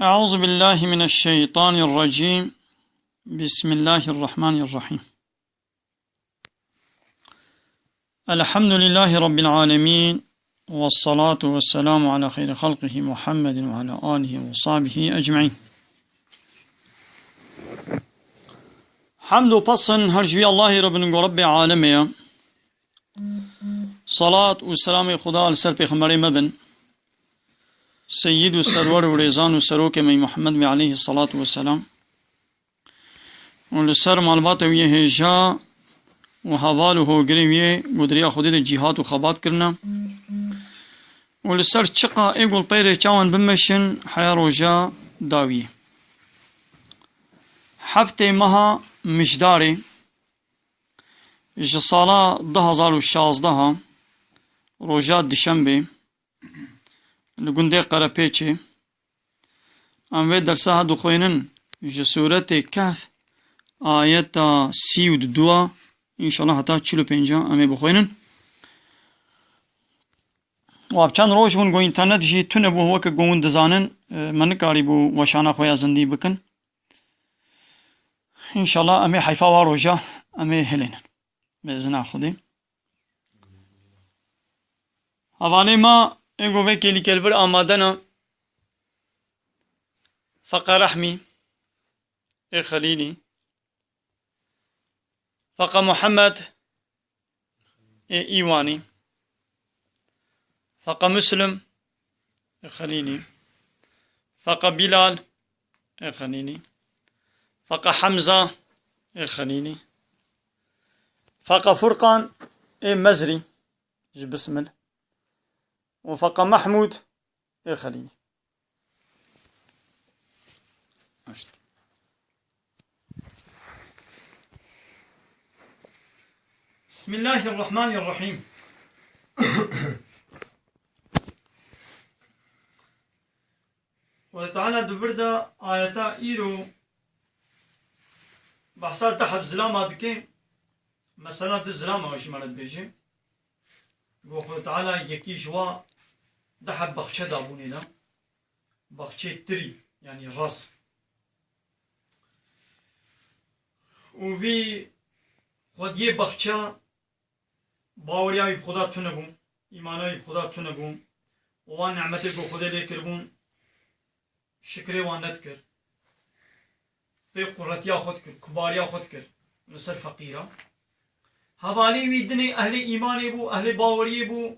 أعوذ بالله من الشيطان الرجيم. بسم الله الرحمن الرحيم. الحمد لله رب العالمين، والصلاة والسلام على خير خلقه محمد وعلى آله وصحبه أجمعين. حمد وبصن هرجوي الله رب العالمين. صلاة والسلام خدا لسر پیغمبر مبن سيد السرور وريزان وسروك من محمد عليه الصلاة والسلام، ولسر معلومات ويه هجا وحواله قريبيه قدريا خودي جهاد وخبات كرنا، ولسر چقا ايقول بيري چاوان بمشن حيا روجا داوي حفتي مها مجداري جسالة 2016 روجا دشنبه لگنده قرپیچه اموی درسها دو خوینن جسورت کهف آیت 32 انشاءالله حتی 45 اموی بخوینن و اب چند روش بون گو اینترنت جی تونه بو هو که گون دزانن من کاری بو وشانا خویا زندی بکن انشاءالله اموی حیفا و روجا اموی هلینن بزن خودی حوالی ما اگو وکیلی کلبر آمادنا فقا رحمی ای خلیلی فقا محمد ای ایوانی فقا مسلم ای خلیلی فقا بلال ای خلیلی فقا حمزة ای خلیلی فقا فرقان ای مزري بسمل وفقا محمود يا خليني. بسم الله الرحمن الرحيم. وتعالى دبردا آياتا إيرو بحصال تحب زلامة دكين مثلا دي زلامة وش مرد بيجي وخو تعالى يكي جوا دحب بخشة دابوني دا بخشة تري يعني راس وفي خود يه بخشة باوريا بخدا تنبون إيمانا بخدا تنبون وان نعمتي بخدا ليكربون شكري وان ندكر في قرتيا خود كر كباريا خود كر نصر فقيرة هبالي ويدني أهل إيماني بو أهل باوري بو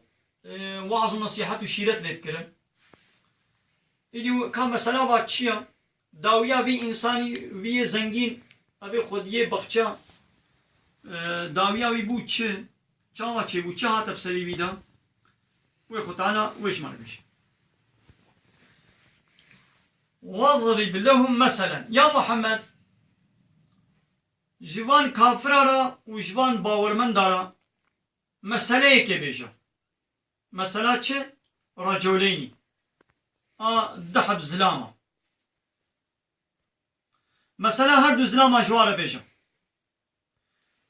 وعظ ونصيحات وشيرت ليتكرن إديو كان مثلا واتشيا داويا بي إنساني بي زنگين أبي خوديه بخشا داويا بي بو چه چاوا چه بو چه هاتب سري بيدا وي خطانا ويش مربش واضرب لهم مثلا يا محمد جوان كافرارا وجوان باورمن دارا مسألة كي بيجا مسألة چه رجليني دحب زلامة مسألة هردو زلامة جوارة بيجا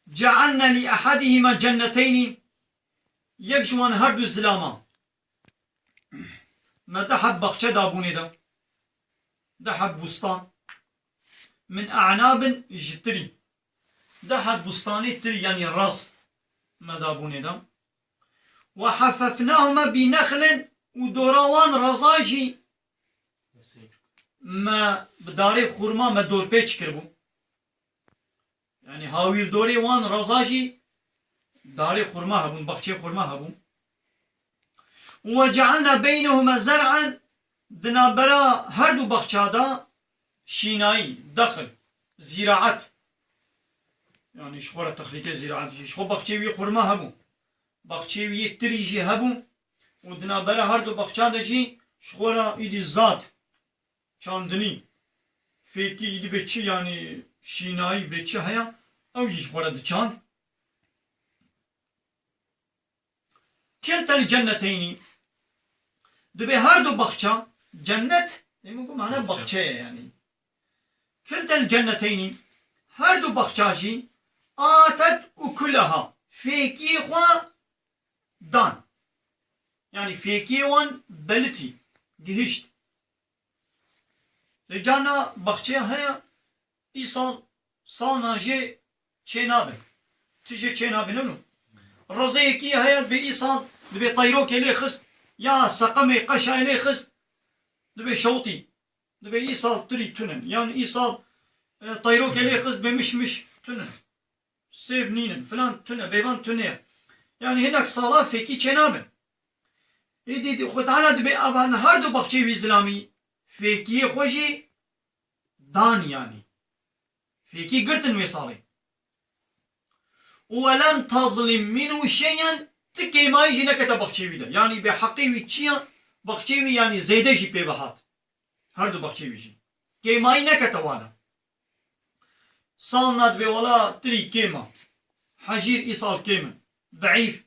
جعلنا لأحدهما جنتين يكجوان هردو زلامة ما دحب بخشة دابوني دا دحب بستان من أعناب جتري دحب بستاني تري يعني الرز ما دابوني دا وحففناهما بنخل ودوراوان رزاجي ما بداري خورما ما دور بيش كربو يعني هاوير دوري وان رزاجي داري خورما هبون بخشي خورما هبون وجعلنا بينهما زرعا دنابرا هردو بخشادا شيناي دخل زراعت يعني شخورة تخليطي زراعت شخو بخشي وي خورما هبون بخشي وي تريجي هبون ودنا برا هردو بخشادا جي شخورا ايدي زاد چاندني فيكي ايدي بچي يعني شيناي بچي هيا او يش خورا دي چاند كلتا الجنتين دبي هردو بخشا جنت يمكن معنى بخشة يعني كلتا الجنتين هردو بخشاجي آتت أكلها فيكي خوا دان يعني فيكي وان بلتي جهشت رجانا بخچه هيا إيصال صالنا جي چنابن تجي چنابن نو رزيكي هيا بإيصال دبي طيروك لي خست يا سقمي قشا لي خست دبي شوطي دبي إيصال تري تنن يعني إيصال طيروك لي خست بمشمش تنن سيب نينن فلان تنن بيبان تنن يعني هناك صلاة فيكي چنابن إيدي خود تعالى دبي أبان هردو بخچي ويزلامي فيكي خوشي دان يعني فيكي قرتن وصالي ولم تظلم منه شيئا تكي ما يجي نكتا بخشيوي ده يعني بحقيوي تشيا بخشيوي يعني زيده جي بي بهات هردو بخشيوي جي كي ما نكتا وانا صالنات بي ولا تري كيما حجير إيصال كيمن ضعيف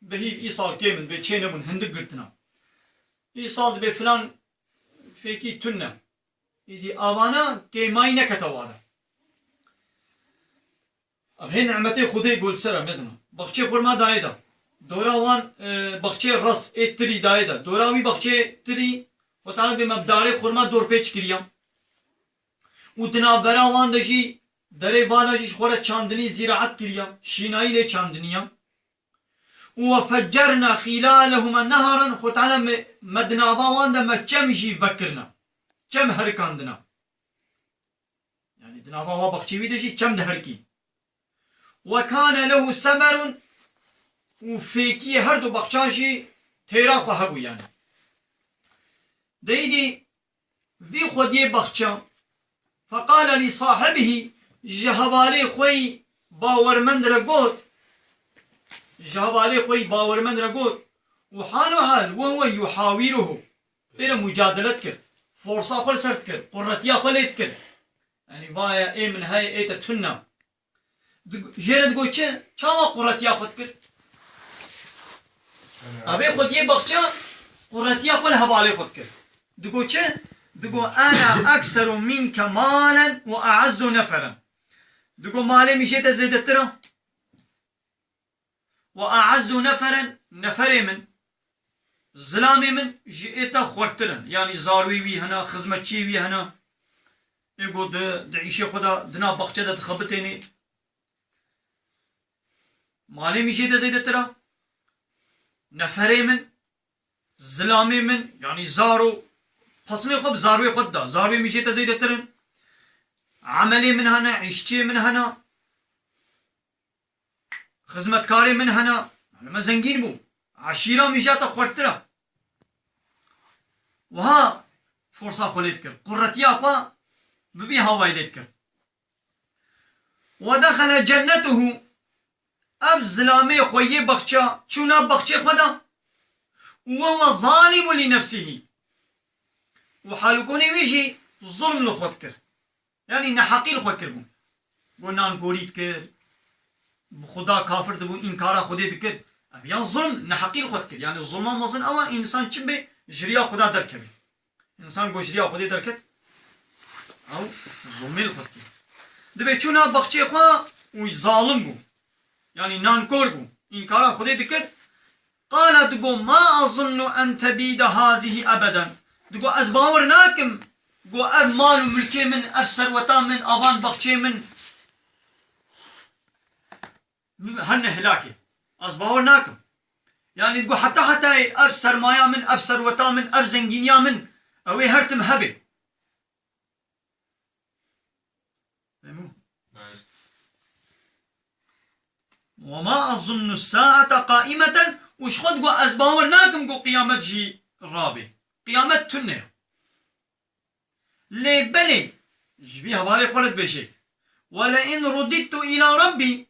بهيب إيصال كيمن بيتشينا من هندق قلتنا إيصال بي فلان فيكي تنة إيدي آوانا كي ما نكتا وانا اب هي نعمتي خدي يقول سرا مزنا بخشي خرما دايدا دورا وان بخشي رس اتري دايدا دورا وي بخشي تري وتعالى بمبداري خرما دور بيچ كريا ودنا برا وان دجي دري وانا جي خورا چاندني زراعت كريا شيناي لي چاندنيا وفجرنا خلالهما نهرا وتعالى مدنا وان دا ما چمجي فكرنا چم هركاندنا يعني دنا وا بخشي وي دجي چم دهركي وكان له ثمر وفيكي هردو بخشاشي تيرا خواهبو يعني ديدي في خودي بخشا فقال لصاحبه جهبالي خوي باورمند رقوت جهبالي خوي باورمند رقوت وحاله حال وهو يحاوره بين مجادلتك فرصة خل سرتك قرتيا خليتك يعني بايا ايه من هاي ايه تتفنى جيرد گو چه چاوا قرتیا خود کرد ابي خود یه بخچه قرتیا خود حواله خود کرد دگو چه دگو انا اكثر منك مالا واعز نفرا دگو ماله میشه تا زیادتره واعز نفرا نفر من ظلامي من جئت خورترن يعني زاروي وي هنا خدمتشي وي هنا يقول دعيشه خدا دنا بخچه د خبتيني مالي مشي تزيد ترى نفري من ظلامي من يعني زارو فصلي خب زاروي خدا زاروي مشي تزيد ترى عملي من هنا عيشتي من هنا خدمتكاري من هنا ما زنجين بو عشيرة مشي تخورترا وها فرصة خليتك قرتي أخوا ببي هواي ليتك ودخل جنته اب ظلامي خويه بخچا چونا بخچه خدا وهو ظالم لنفسه وحالكوني ويجي ظلم لخود كر يعني نحقي لخود كر بون بونان قوليت كر خدا كافر تبون انكارا خودي تكر اب يعني ظلم نحقي لخود كر يعني الظلم مزن اوا انسان چم بي جريا خدا دركب انسان گو جريا خودي دركت او ظلم لخود كر دبي چونا بخچه خوا وي ظالم بو يعني نانكور بو إنكارا خدي دكر قال دقو ما أظن أن تبيد هذه أبدا دقو أزباور ناكم دقو أب مال وملكي من أب سروتا من أبان بخشي من هن هلاكي أزباور ناكم يعني دقو حتى أب سرمايا من أب سروتا من أب زنجينيا من أوي هرتم هبي وما أظن الساعة قائمة وش خد قو أزباور ناكم قو قيامت جي الرابي قيامت تنه لي بلي جبي هوالي قولت بشي ولئن رددت إلى ربي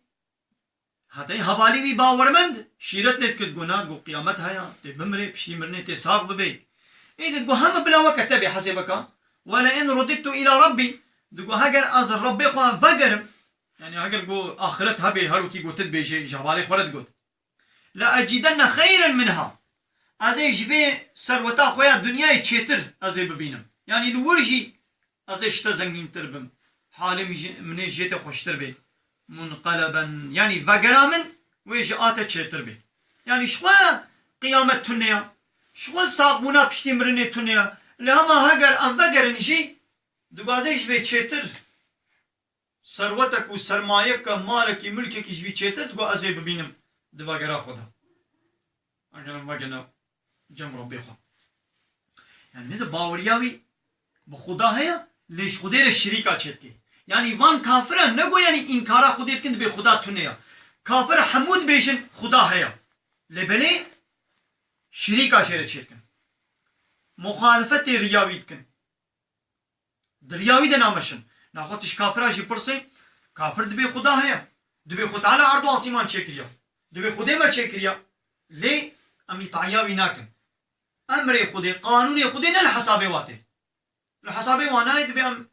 هاتي هوالي بي باورمند شيرت لت كد قونا قو قيامت هيا تي بمري بشي مرني تي ساق ببي إذا تقو هم بلا وقت تبي حسبك ولئن رددت إلى ربي تقو هجر أزر ربي خوان فقرم يعني هاجر جو آخرت هبي هروكي جو تدبي شيء جوالي خرد جود لا أجدن خيرا منها أزي جبي سروتا خويا دنيا يتشتر أزي ببينم يعني الورجي أزي شتا زنجين تربم حالي من جيت خوشتر بي منقلبا يعني فقرا من ويجي آتا تشتر بي يعني شوا قيامة تنيا شوا ساقونا بشتي مرني تنيا لما هاجر أن فقر نجي دوازيش بي تشيتر ثروتك وسرمايك مالك ملكك يجي تشيتر تقول ازي ببينم دباقرا خدها انا ما قلنا جم ربي خو يعني مثل باورياوي بخدا هيا ليش خدير الشريكة تشتكي يعني وان كافر نقول يعني انكارا خديت كنت بخدا تنيا كافر حمود بيشن خدا هيا لبلي شريكة شير تشتكي مخالفة رياوي تكن درياوي دنا مشن ناخذش كافر اجي برسي كافر دبي خدا هيا دبي خد على ارض عاصمان تشكريا دبي خدي ما تشكريا ليه امي طعياوي ناكن امري خدي قانوني خدي نال حسابي واتي الحسابي وانا دبي ام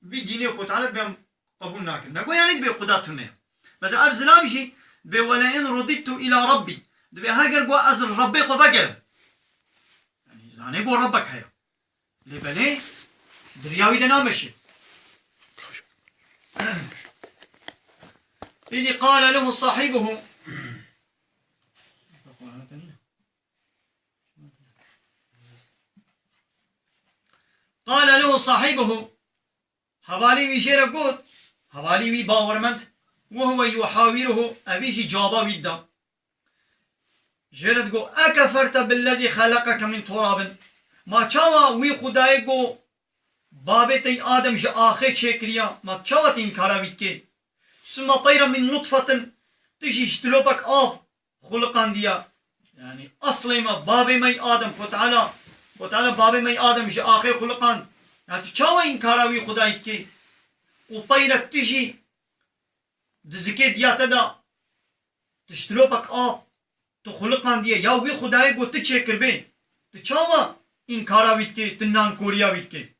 بديني خد على دبي قبول ناكن نقول يعني دبي خدا تنيا بس ابزلام شي دبي ولئن رددت الى ربي دبي هاجر قوا ازر ربي قفقر يعني زاني بو ربك هيا ليه بلي درياوي دنا مشي إذ قال له صاحبه قال له صاحبه حوالي ويشير قوت حوالي وي باورمنت وهو يحاوره أبيش جوابا ويدا جرد قو أكفرت بالذي خلقك من تراب ما چاوا وي خدای قو بابتي آدم جا آخر چكريا ما چاوا تنكارا ويدكي ثم طير من نطفة تجي اشتلوبك آب خلقان ديا يعني أصلي ما بابي مي آدم وتعالى بابي مي آدم جا آخر خلقان يعني چاوا انكارا وي خدايت كي وطيرك تجي دزكي ديا تدا تشتلوبك آب تخلقان ديا يا وي خداي قو تچكر بين تچاوا انكارا ويد كي تنان كوريا ويد كي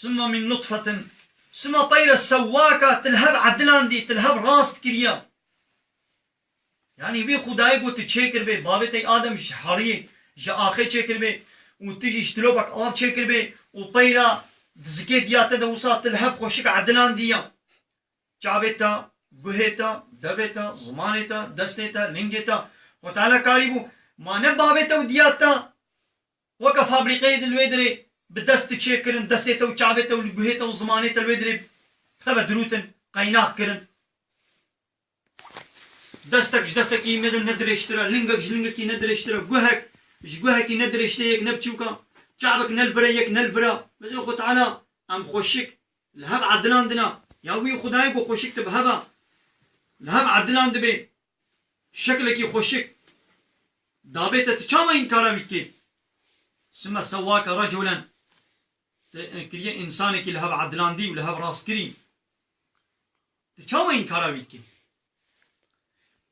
ثم من نطفة ثم طير السواكة تلهب عدلان دي تلهب راست كريا يعني بي خداي قلت تشكر بي بابتي آدم حريه جا آخر تشكر بي وتجي اشتلوبك آب تشكر بي وطيرا دزكي دياتا دوسا تلهب خوشك عدلان ديا چاوتا گوهتا دبتا زمانتا دستتا لنگتا وتعالى كاريبو ما نبابتا ودياتا وكا فابريقي دلويدري بدست تشكرن دستتا وچاوتا وگوهتا وزمانتا الويدري فبا دروتن قيناخ كرن دستك يمزن ندرشترا لنگك ندرشترا گوهك ندرشتيك نبچوكا چاوك نلبريك نلبرا بس اخو تعالى ام خوشك لهب عدلان دنا يا وي خداي بو خوشك تبهبا لهب عدلان دبي شكلك خوشك دابت تشاما انكارا بكي ثم سواك رجلا كريه انسانك لهب عدلان دي ولهب راس كري تشاما انكارا بكي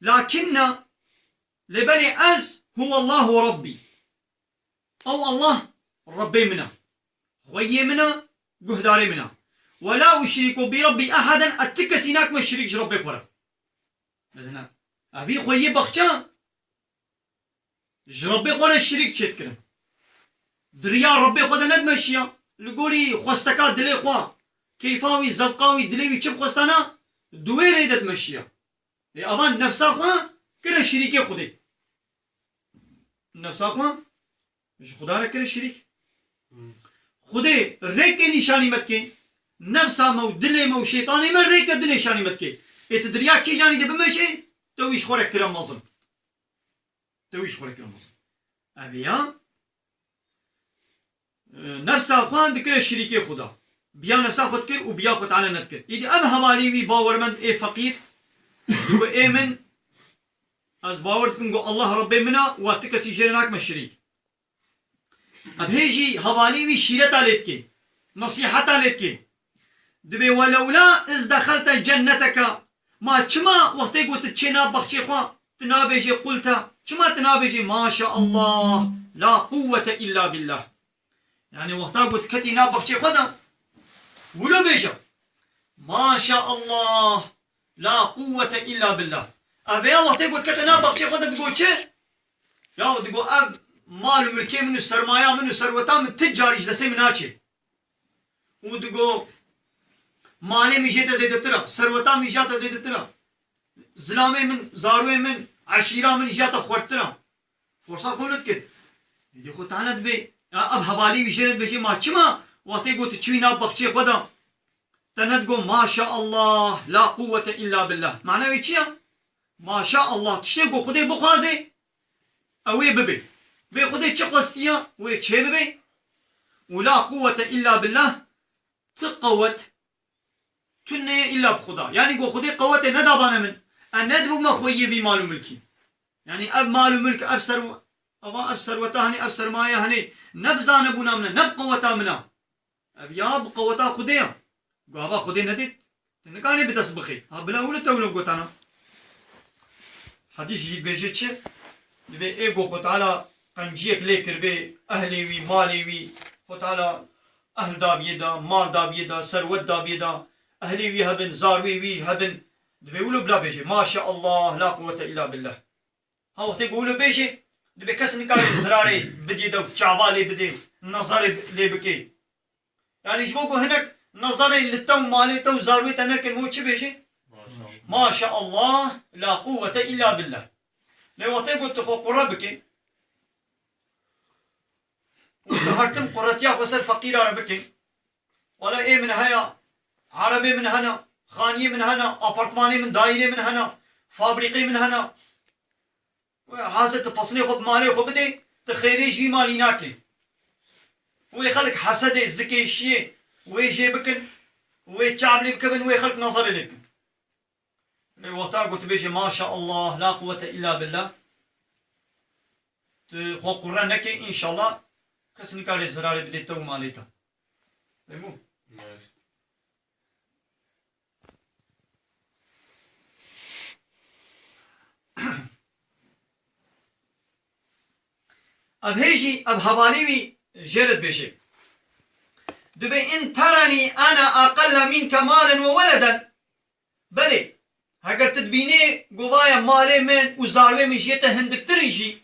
لكن لبني از هو الله ربي او الله ربي منا خوي منا قهداري منا ولا أشرك بربي أحدا أتكسيناك ما الشريك ربي فرق مثلا أبي خوي بخشا ربي ولا الشريك تشتكرن دريا ربي خدا ندمشيا لقولي خوستكا دلي خوا كيفاوي زبقاوي دليوي چب خوستانا دوي ريدت مشيا أبان نفسا خوا كرا شريكي خدي نفسا خوا مش خدا رك كرا شريك خدي ريك نشاني مت كي نفسا مو دلي مو شيطاني من ريك دلي نشاني مت كي اتدريا كي جاني دي بمشي تويش خورك كرا مظلم تويش خورك كرا مظلم أبيا نفسا خوان دكرا شريكي خدا بيا نفسا خود كر وبيا خود على ندكر يدي ام هوالي وي باورمند اي فقير دو ايمن از باورتكم قو الله ربي منا واتكسي جيرناك مشريك اب هيجي هوالي وي شيرتا ليتكي نصيحتا ليتكي دبي ولولا از دخلت جنتك ما چما وقتي قلت تشينا بخشي خوا تنابيجي قلت چما تنابيجي ما شاء الله لا قوة الا بالله يعني وقتا قلت كتي نابخشي خدا ولو بيجا ما شاء الله لا قوة إلا بالله أبيا وقت يقول كتنا بقشي خدك تقول شيء يا تقول أب مال ملكي منو سرمايا منو سروتا من تجاري جلسي مناكي وتقول مالي مشيت زيد ترى ثروتا مشيت زيد ترى زلامي من زاروي من عشيرة من جات خورتنا فرصة قولت كده يجي خو تاند بي اب حوالي وشيرت بشي ما چما وقتی قلت تشوينا بخشي خدا تند قو ما شاء الله لا قوة إلا بالله معناه چيا ما شاء الله تشتي قو خدي بخوازي اوي ببي بي خدي چه قستيا وي چه ببي ولا قوة إلا بالله تقوت تنه إلا بخدا يعني قو خدي قوة ندابانا من الند بو ما خويه بي مالو ملكي يعني اب مالو ملك ابسر ابسر وتهني ابسر مايا هني نبزان بونا منا نب قوتا منا اب يا بقوتا خديا قابا خدي نديت تنكاني بتسبخي ها بلا ولا تولو قوتانا حديث جي بيجي تشي دبي ايغو خو تعالى قنجيك ليكر بي اهلي وي مالي وي خو تعالى اهل دابيدا مال دابيدا ثروت دابيدا اهلي وي هبن زاروي وي هبن دبي يقولوا بلا بيجي ما شاء الله لا قوة إلا بالله ها وقت يقولوا بيجي دبي كاس نقال زراري بدي دو شعبالي بدي نظري لي بكي يعني يجبوكو هناك نظري للتو مالي تو زاروي تنك الموت بيجي ما شاء الله لا قوة إلا بالله لو وقت قلت خو قربك وظهرتم قرتيا خسر فقير بكي ولا ايه من هيا عربي من هنا خانية من هنا أبارتماني من دائرة من هنا فابريقي من هنا حاسة تبصني خب مالي خب بدي تخيريش في مالي ناكي ويخلق حسد الزكي الشيء ويجي بكن ويتشعبلي بكبن ويخلق نظري لك الوطا قلت بيجي ما شاء الله لا قوة إلا بالله خو قرآن نكي إن شاء الله كسني كاري زراري بدي تو ماليتا فهمو اب هيجي اب حوالي جلد بشي دبي ان ترني انا اقل منك مالا وولدا بلي هاگر تدبيني قوايا مالي من وزاروي من جيتا هندك ترنجي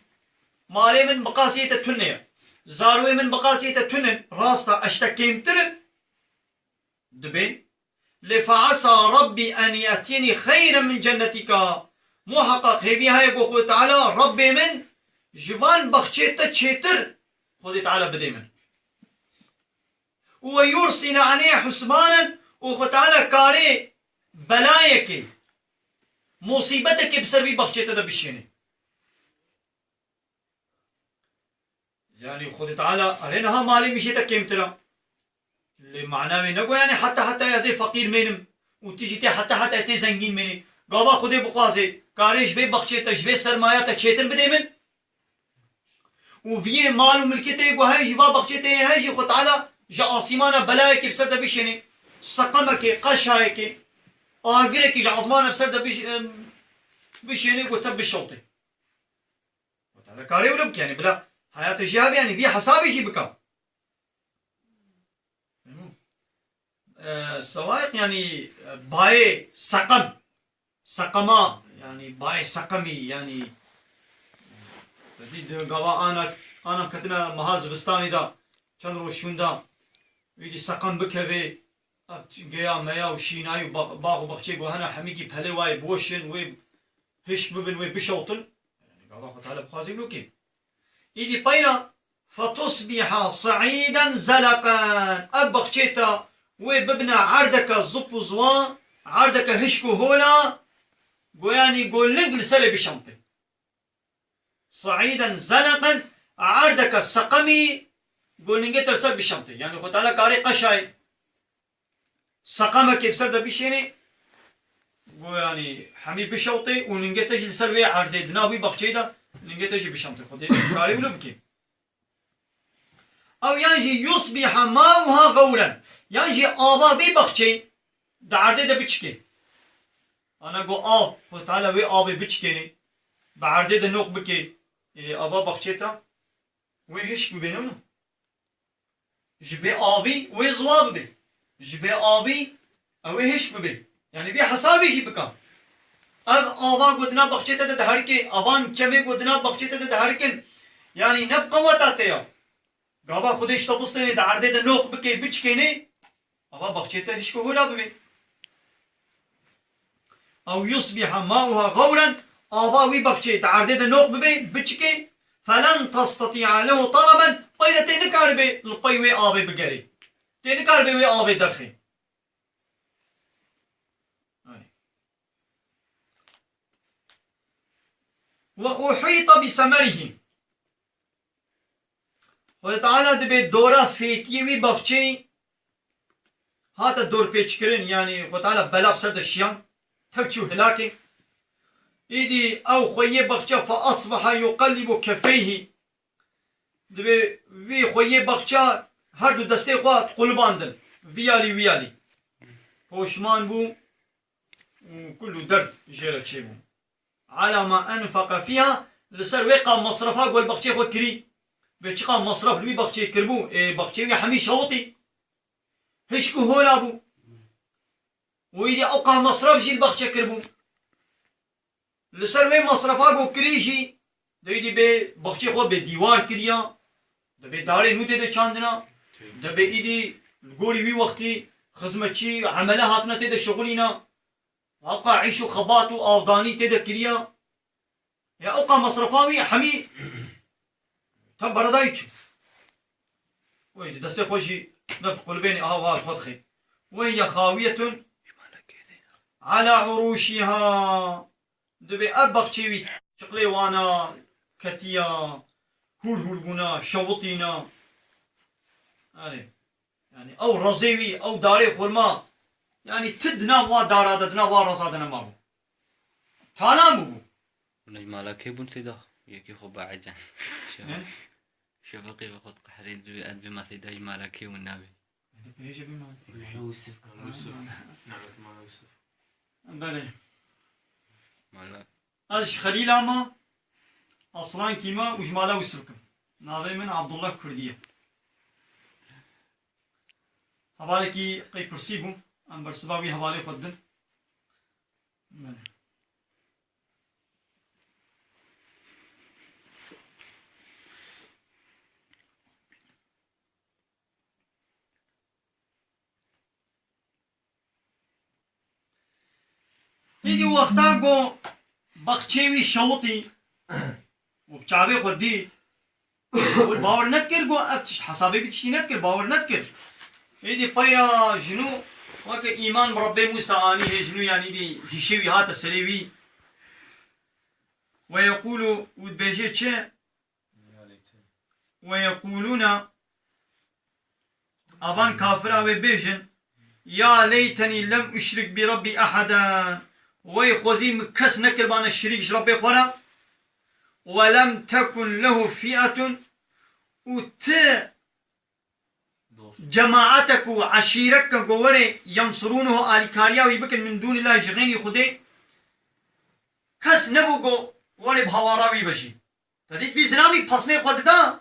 مالي من بقاسية تنية زاروي من بقاسية تنن راستا اشتكيم ترن دبي لفعسى ربي ان ياتيني خيرا من جنتك محقق هي بها يقول تعالى ربي من جوان بخشيتا تشيتر خذي تعالى بدي من ويرسل عليه حسبانا وخذ تعالى كاري بلايك مصيبتك بسبب بخشيتا ده بشيني يعني خذ تعالى علينا مالي مشيتا كم ترى اللي معناه من نقول يعني حتى يا زي فقير منهم وتيجي حتى تي زنجين مني قابا خذي بقازي كاريش بي بخشيتا جبي سرمايا تشيتر بدي من وفيه مال وملكته وهاي جبا بخشيته هاي خد تعالى جا آسمانا بلايك بسرد بيشيني سقمك قشايك آغرك جا عظمانا بسرد بيشيني وتب بالشوطي وتعالى كاري ولبك يعني بلا حياة الشهاب يعني بيه حسابي شي بكا سواء يعني باي سقما يعني باي سقمي يعني قوا انا كتنا مهاز بستاني دا چند روز شوندا ويدي سقم بكبي جيا ميا وشيناي باغ بخشي قو هنا حميكي بهلي واي بوشن وي هش ببن وي بشوطن يعني قوا تعالى بخازي لوكي يدي باينا فتصبح صعيدا زلقا ابخشيتا وي ببنا عردك زب زوان عردك هشكو هولا قوياني قول لنقل سلي بشمطي صعيدا زلقا عردك السقمي قول نجي ترسل بشمطي يعني قلت على كاري قشاي سقمك بسرد بشيني يعني حمي بشوطي ونجي تجي لسلوي عردي دناوي بخشيدا نجي تجي بشمطي خدي كاري ولبكي او ينجي يصبح ماؤها غولا ينجي آبا بي بخشي دا عردي دا بچكي انا قو آب قلت على وي آبي بچكيني بعردي دا نوق بكي آبا بخشيتا وي هش ببينونو جبي آبي وي زواب بي جبي آبي اوي هش ببي يعني بي حسابي جي بكا اب آبا قدنا بخشيتا دا دهاركي آبان چمي قدنا بخشيتا دا دهاركن يعني نبقى وطاتيا قابا خودش تبصتني دا عردي دا نوق بكي بچكيني آبا بخشيتا هش بهولا ببي أو يصبح ماؤها غورا آباوي بخشي تعرض النوق ببي بچكي فلن تستطيع له طلبا طيلة تنكار بي القيوي آبي بقري تنكار بي آبي درخي وأحيط بثمره وتعالى دبي دورة فيتيوي بخشي هذا الدور بيتشكرين يعني وتعالى بلا بسرد الشيان تبتشو هلاكي إيدي أو خويه بخشا فأصبح يقلب كفيه دبي في خويه بخشا هردو دستي خواه قلباندن ويالي پوشمان بو وكله درد جيرا تشيبو على ما أنفق فيها لسر ويقا مصرفها قول بخشي خو كري بيشقا مصرف لوي بخشي كربو بخشي وي حمي شوطي هشكو هولا بو ويدي أوقع مصرف جي البخشي كربو لسر وی مصرفا گو کریجی دویدی به بخچه خود به دیوار کریا ده به داره نوته ده چاندنا ده به ایدی گوری وی وقتی خدمتچی عمله هاتنا تده شغلینا اوقا عیش و خبات و آودانی تده کریا یا اوقا مصرفا وی همی تا بردایی چو وی دسته خوشی نفت قلبین آوال خود خی وی خاویتون على عروشها دبي أبغشيوي شقلي وانا كتيا هول بونا شوطينا يعني أو رزيوي أو داري خرما يعني تدنا ودارا دنا ورصادنا مابو تانا مو نجمالا كيبون سيدا يكي خو بعجان شفقي بخط قحري دوي أدبي ما سيدا جمالا كيبون نابي ايش بما يوسف نعم ما يوسف بله مالا أش خليل أما أصلاً كيما وجمالا وسركم ناوي من عبد الله كردية حوالي قي برسيبو أم برسباوي حوالي قدن هيدي وقتا قو بخشيوي شوطي وبشعبي قدي والباور نتكر قو أبتش حسابي بتشي نتكر باور نتكر هيدي بايا جنو وك إيمان بربي موسى آني هي جنو يعني دي هشيوي هات السليوي ويقولوا ودبيجي چه ويقولون أبان كافر أو بيجن يا ليتني لم أشرك بربي أحدا وي خوزي مكس نكر بان الشريك ربي خورا ولم تكن له فئة وت جماعتك وعشيرك قوري ينصرونه آل كاريا ويبكن من دون الله جغيني خدي كس نبوغو وري بهواراوي بشي فديت بي زلامي بحصني خود دا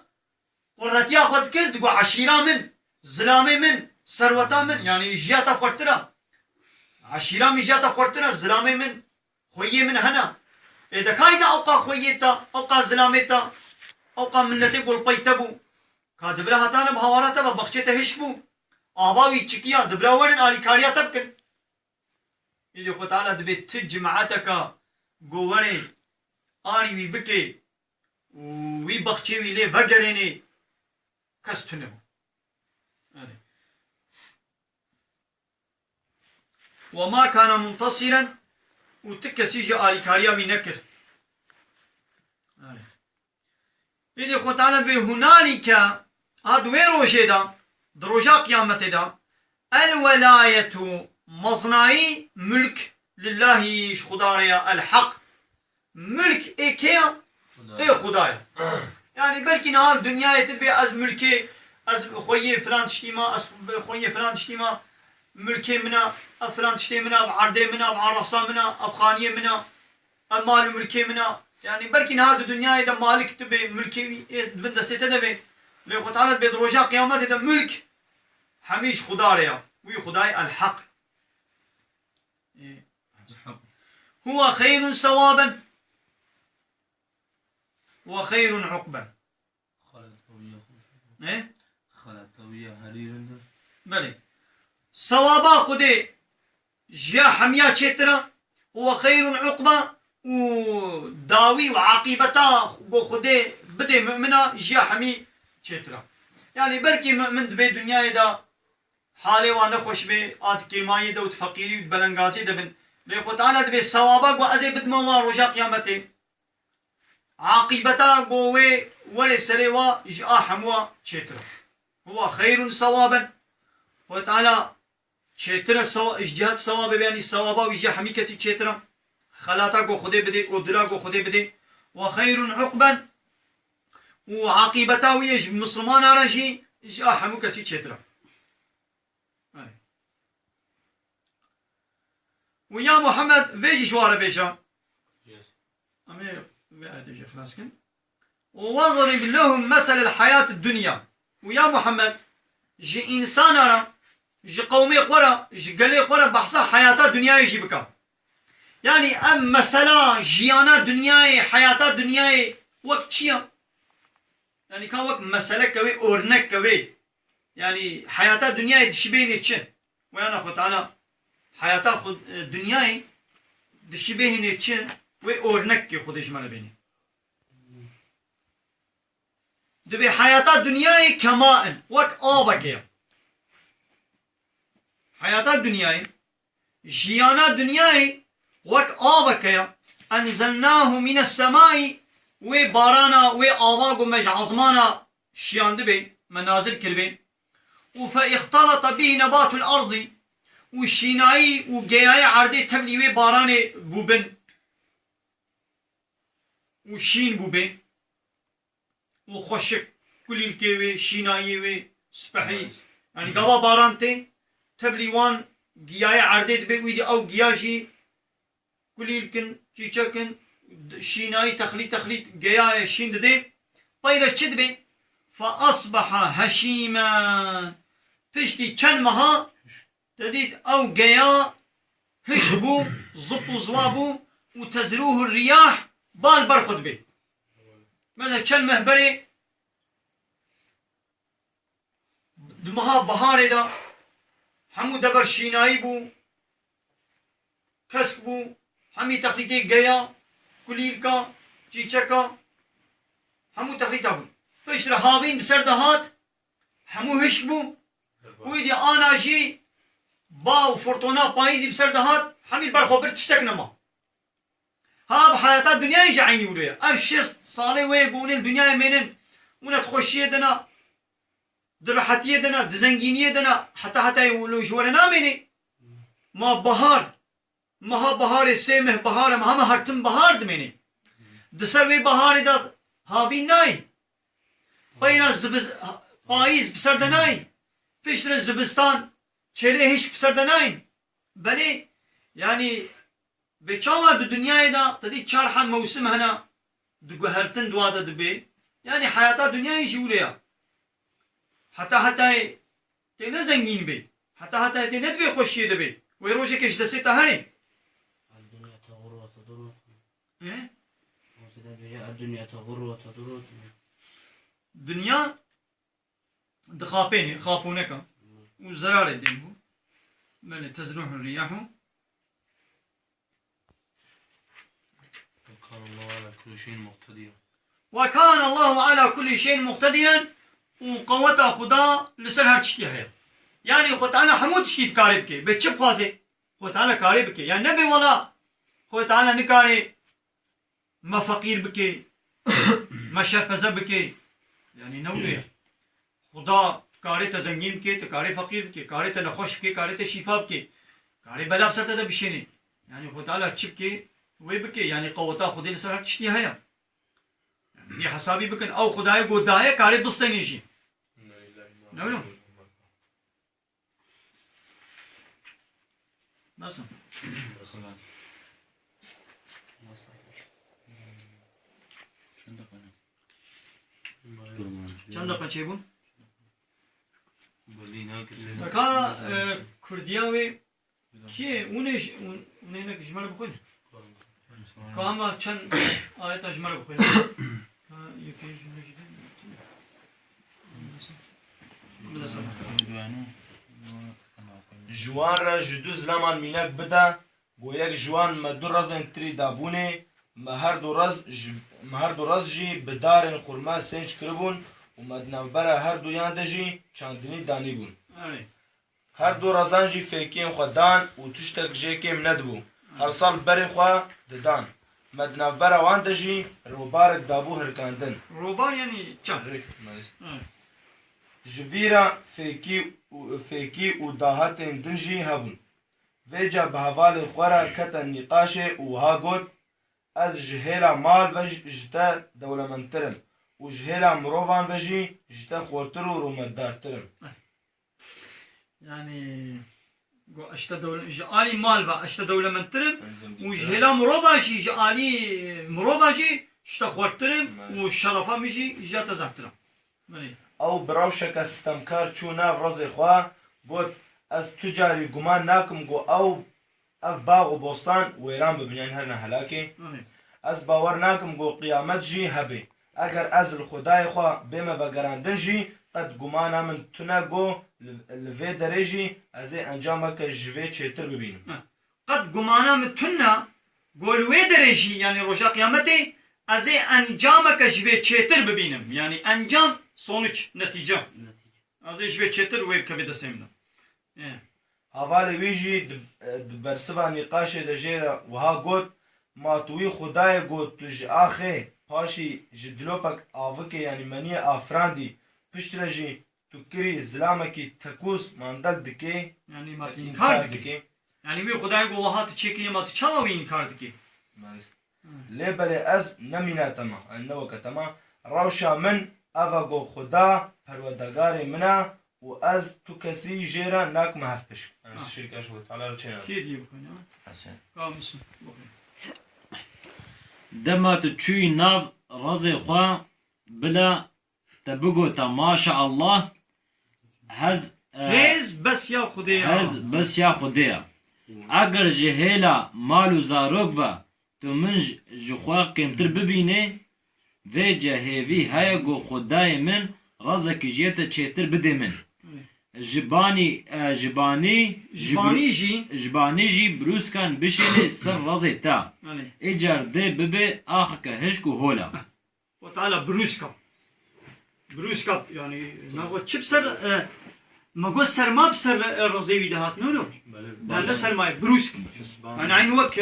قراتيا خود كرد قو عشيرا من زلامي من سروتا من يعني جياتا خورترا عشيرا من جياتا خورترا زلامي من خويه من هنا إذا كايدا أوقا خويتا أوقا زلاميتا أوقا منتي قول بيتبو كادبرا هتانا بهواراتا ببخشيتا هشبو آباوي تشكيا دبرا ورن آلي كاريا تبكن يجي خو تعالى دبي تجمعتك قواني آني وي بكي وي بخشي وي لي بقريني كستنبو وما كان منتصرا وتكسيجي آلي كاريا وي نكر يدي خو تعالى بي هنالك هاد وين روجي دا دروجا قيامته دا الولاية مصنعي ملك لله خدايا الحق ملك ايكيا اي خدايا يعني بلكي نهار دنيا تبي از ملكي از خويه فلان تشتيما از خويه فلان تشتيما ملكي منا فلان تشتي منا بعرضي منا بعرصا منا بخانيه منا المال ملكي منا يعني بلكي نهار الدنيا اذا مالك تبي ملكي بده ستدبي لو تعالى بدروجا قيامات اذا ملك حميش خدايا وي خداي الحق هو خير ثوابا وخير عقبا ايه خلطوية هريرن بله ثوابا خدي جا حميا چترا هو خير عقبة وداوي وعاقبتا خده بدي مؤمنة جا حمي چترا يعني بلكي مؤمن دبي دنيا دا حالي وانا خوش بي آد كيماي دا وتفقيري وبلنغازي دا بن ليخو تعالى دبي الصوابا قو أزي بدموا رجا قيامتي عاقبتا قوي ولي سريوا جاء حموا چترا هو خير صوابا وتعالى چترا جهات صواب يعني الصوابا ويجي حمي كسي چترا خلاتا قو خده بدي ودلا قو خده بدي وخير عقبا وعاقبتا ويج مسلمان رجي جاء حمو كسي چترا ويا محمد فيجي شوارع بيشا أمير بيجي خلاص كن وضرب لهم مثل الحياة الدنيا ويا محمد جي إنسان أنا جي قومي قرى جي قلي قرى بحثا حياة الدنيا يجي بكا يعني أم مثلا جيانا دنياي حياة دنياي وقت شيا يعني كان وقت مسألة كوي أورنك كوي يعني حياة دنياي دشبيني تشن ويانا خد تعالى حياة خد دنياي دشبيني تشن وي أورنك خدش مالا بيني دبي حياة دنياي كماء وقت آبك حياة دنياي جيانا دنياي وقت آبك أنزلناه من السماء وبارانا وآواق ومجعظمانا شيان دبي منازل كربي فاختلط به نبات الأرض والشيناي وجياي عردي تبلي وباراني بوبن وشين بوبن وخشك كل الكيوي شيناي سبحي يعني قبا بارانتي تبلي وان جياي عردي دبي ويدي أو جياجي كل الكن تشكن شيناي تخليط جياي شين ددي طيرة تشدبي فأصبح هشيما فشتي كان مها تديد أو جيا هشبو زبو زوابو وتزروه الرياح بال برخد بي مثلا كان مهبري دمها بهاري دا همو دبر شيناي بو كسك بو همي تخليطي جيا كليلكا چيچكا همو تخليطا بو فشر هاوين بسردهات همو هشك بو ويدي آنا جي باو فرطونا بايزي بسردهات همي البرخوبر تشتك نما ها بحياة الدنيا يجي عيني ولويا ام شست صالي ويقولين الدنيا منن ونا تخشيه دنا درحتيه دنا دزنگينيه دنا حتى يقولوا جورنا مني ما بهار ما بهار سيمه بهار ما هرتم بهار دمني دسر بهار دا هابين ناي بينا زبز پاییز بسردناي فشر زبستان چله هیچ بسردناي بله يعني بچاوا دو دنیای دا تدی چارح موسم هنا دو هرتن دوادا دبي يعني حياة دنياي جوليا حتى تينا زنگين بي حتى تينا دبي خوشي دبي ويروجي كش دسي تهري الدنيا تغر وتضر ايه الدنيا تغر وتضر دنيا دخافين خافونك وزرار الدنيا من تزروح الرياح وكان الله على كل شيء مقتدرا وكان الله على كل شيء مقتدرا وقوته خدا لسر هر تشتي هي يعني خو تعالى حمود تشتي كارب كي بچ خوازه خو تعالى كارب كي يعني نبي ولا خو تعالى نكاري ما فقير بكي ما شفزه بكي يعني نولي خدا كاري تزنگين كي تكاري فقير بكي كاري تنخوش بكي كاري تشفاء بكي كاري بلا بسرته ده بشيني يعني خو تعالى تشب كي وي بكي يعني قوته خدي لسر هر تشتي هي دي حسابي بكن او خداي گودايه كاري بستني شي نعم nasıl چند دقیقه چه بون دکا کردیاوی کیه اونش اونه نه جمله بخوین کاما چند آیت جمله بخوین یکی جمله جدید جوان را جدو زلمان مینک بده گو یک جوان ما دو رزن تری دابونه ما هر دو رز جی بدارن خورما سنج کربون و مدنبرا هر دو یانده جی چاندنی دانی بون هر دو رزان جی فیکیم خود دان و تشتک جیکیم ندبو هر سال بری خوا ددان مدنبرا وانده جی روبارک دابو هرکاندن روبار یعنی چند جویرا فیکی و داهاتین دنجی هبون ویجا به حوال خورا کتا نقاشه و ها گوت از جهیلا مال و جتا دولمنترم و جهیلا مروان و جتا خورتر و رومدارترم يعني اشتا دولة جالي مال با اشتا دولة من ترم وجهلا مروباشي جالي مروباشي اشتا خورترم والشرفة مشي جاتا زحترم او براوشك استمكار چو ناف رزي خواه گوت از تجاري گمان ناكم گو او اف باغ و بوستان ويران ببنيان هرنا هلاكي از باور ناكم گو قيامت جي هبي اگر از الخدای خواه بما وگراندن جي قد گمانا من تنا گو لفي درجي از انجامك جوي چيتر ببينم قد گمانا من تنا گو لوي درجي يعني روشا قيامتي از انجامك جوي چيتر ببينم يعني انجام sonuç netice az جوي چيتر ويب كبي دسمنا حوالی ویجی برسوا نقاش دجیرا وها گوت ما توی خدای گوت تج آخه پاشی جدلوپک آوکه یعنی منی آفراندی پشتر جی تو کری زلامکی تکوس ماندل دکی yani ما inkar diki yani bir خدای گو وها تچکی ما تچما وی inkar diki لیبره از نمیناتما انو کتما روشا من اوه گو خدا پروردگار منا و از تو کسی جیرا ناک محفش شرکه شد تعالی رو چه کی دی بکنه حسن قامس دما تو چوی ناو رزی خواه بلا تبگو تا ماشاء الله هز بس یا خدای هز بس یا خدیا اگر جهیلا مال و زاروک و تو من جخواه قیمتر ببینه و جهیوی های گو خدای من رزک جیتا چیتر بده من جبانی جی بروز کن بشینه سر رزی تا ایجار ده ببه آخه که هشکو هولا وتعالى بروز کپ يعني نقول چه بسر ما قول سر ما بسر رزيوي دهات نو لا سر ما بروز انا عين وك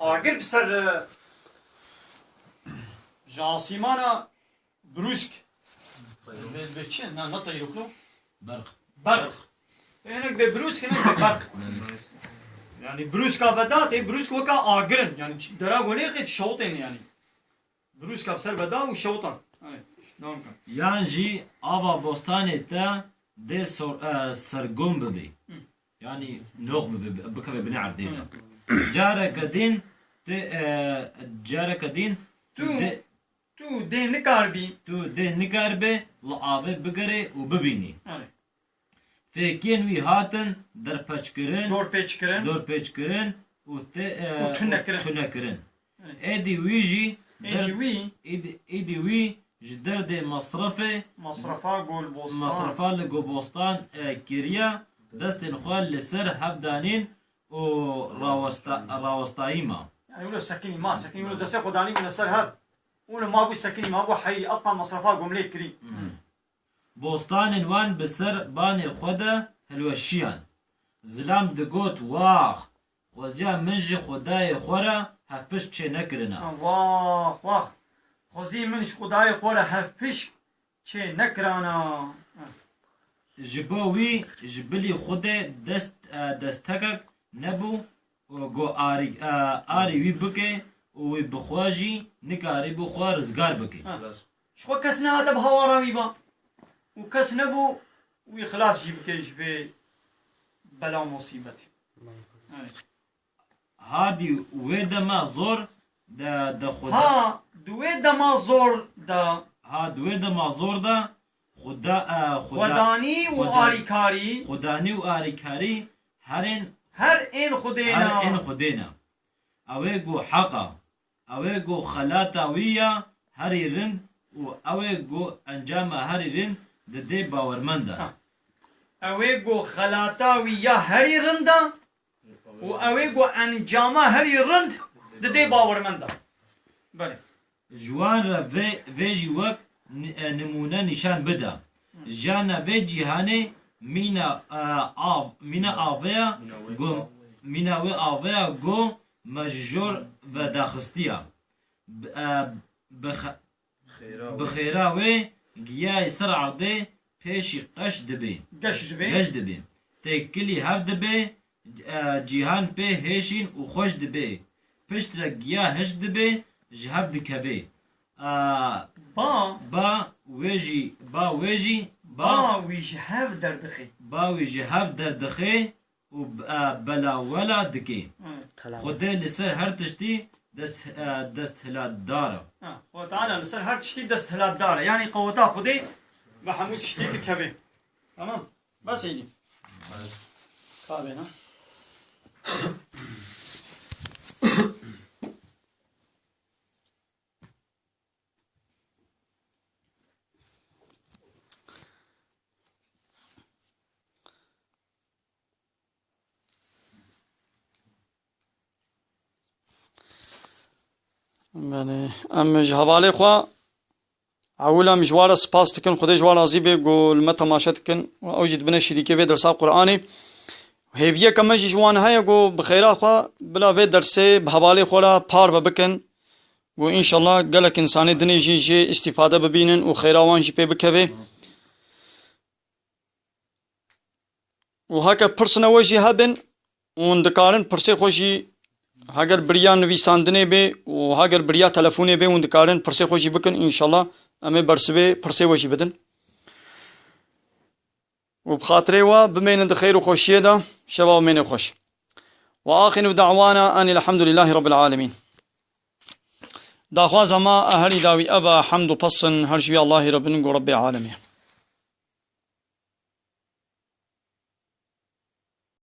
آگر بسر جاسيمانا بروسك بچه نه طيرك له برق هناك ببروسك هناك برق يعني بروسكا بدات بروسك وكا آگرن يعني درا ولي خيت شوطين يعني بروسكا بسر بدا وشوطن نعم یان جی آوا بوستانه تا ده سرگم ببی یعنی نوغ بکوه بنی عردینا جاره کدین تو ده نکار بی لعاوه بگره و ببینی فکین وی هاتن در دور پچ کرن و تنه کرن ایدی وی جی ایدی وی جدر ده مصرفا لگو بوستان کریا دست خوال لسر هفدانین و راوستاییما يعني ولا سكني ما سكني ولا دسي قداني من السر هذا ولا ما ابو سكني ما ابو حي اطلع مصرفات قوم ليك كري بوستان وان بسر باني خدا هلوشيان زلام دقوت واخ وزيا منجي خداي خورا هفش چه نكرنا واخ خوزي منش خداي خورا هفش چه نكرانا جبوي جبلي خدا دستكك نبو گو آری وی بکه و بخواجی نکاری بخوا رزگار بکه شو کس نه هذا بهوارا ويبا وكس نبو ويخلاص جيب كيش في بلا مصيبتي هادي ويدا ما زور دا خدا ها دويدا ما زور دا ها دويدا ما زور دا خداني وآري كاري خداني وآري كاري هر این خودینا اوه گو حقا اوه گو خلاتا ویا هری رند و اوه گو انجام هری رند ده باورمنده اوه گو خلاتا ویا هری رنده وأويقو أنجاما هري رند ددي باور من دا بله جوان را ویجی وک نمونه نشان بده جانا وی جهانه مینا آویا گو مججور و داخستیا بخیرا وی گیای سر عرده پیشی قش دبی گش دبی تکلی هف دبی جیهان پی هشین و خوش دبی پشت را گیا هش دبی جهف دکبی با ویجی ويجهاف دردخي باوی جهف در دخی و بلا ولا دکی خوده لسر هر تشتی دست هلاد داره وتعالى لسر هر تشتي دست هلاد داره يعني قوتا خدي محمود تشتي كبي تمام بس يدي كابينا بله ام حواله خوا اولا مجوار سپاس تکن خدای جوار عزیبه گل متا ماشت کن و اوجد بنا شریکه و درس قرآنی هیویه کم جوان های گو بخیرا خوا بلا و درس بحواله خورا پار ببکن و ان شاء الله گلک انسان دنی جی استفاده ببینن و خیراوان جی پی بکوي و هکا پرسنه جی هبن و دکارن پرسه خوشی هاگر بریا نویساندنه به و هاگر بریا تلفونه به و دکارن پرسه خوشی بکن ان شاء الله امه برسبه پرسه وشی بدن و بخاطره و بمين خير وخوشيه ده شباب من خوش واخر دعوانا ان الحمد لله رب العالمين داخواز ما اهلي داوي ابا حمد وبصن هرشبي الله رب العالمين